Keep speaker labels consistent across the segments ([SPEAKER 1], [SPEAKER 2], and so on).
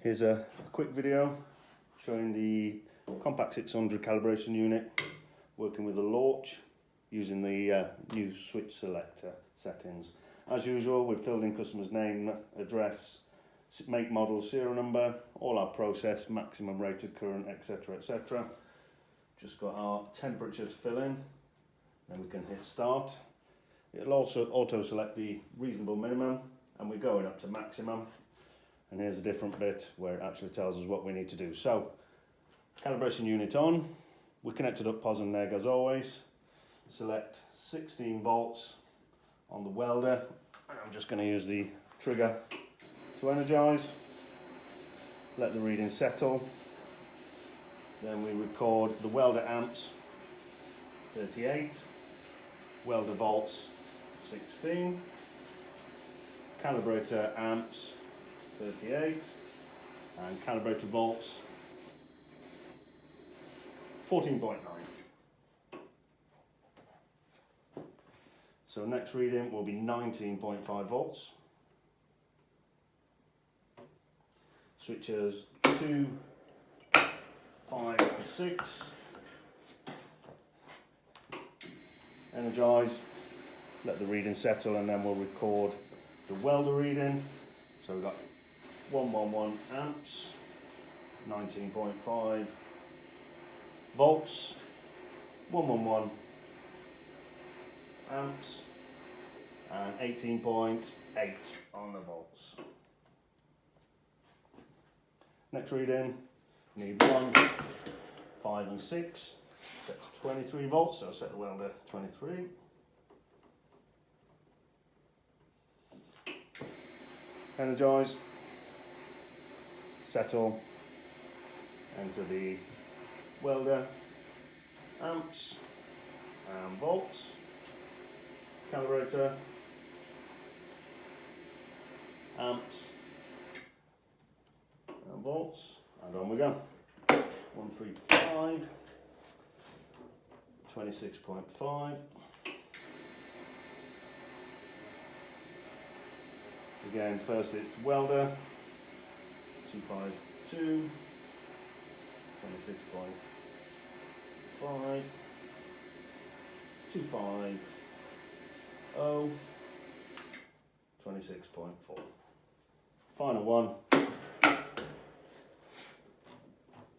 [SPEAKER 1] Here's a quick video showing the compact 600 calibration unit working with the Lorch using the new switch selector settings. As usual, we've filled in customer's name, address, make, model, serial number, all our process, maximum rated current, etc, etc. Just got our temperature to fill in, then we can hit start. It'll also auto select the reasonable minimum, and we're going up to maximum. And here's a different bit where it actually tells us what we need to do. So, calibration unit on, we're connected up pos and neg as always. Select 16 volts on the welder, and I'm just going to use the trigger to energize. Let the reading settle. Then we record the welder amps 38, welder volts 16, calibrator amps 38, and calibrator volts 14.9. So next reading will be 19.5 volts. Switches 2, 5 and 6. Energize, let the reading settle, and then we'll record the welder reading. So we've got 111 amps, 19.5 volts, 111 amps, and 18.8 on the volts. Next reading, need 1, 5 and 6, set to 23 volts, so set the welder 23. Energize, settle, enter the welder, amps and volts, calibrator, amps and volts, and on we go. 135, 26.5. Again, first it's welder, 252, 26.5, 250, 26.4. Final one,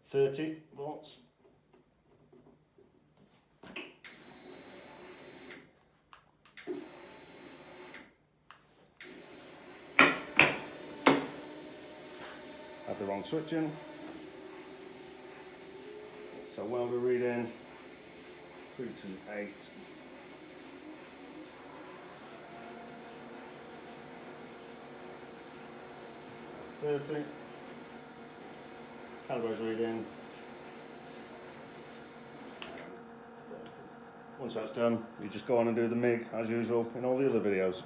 [SPEAKER 1] 30 volts. Had the wrong switch in. So welder reading 328. $30. Calibrator reading 30. Once that's done, you just go on and do the MIG as usual in all the other videos.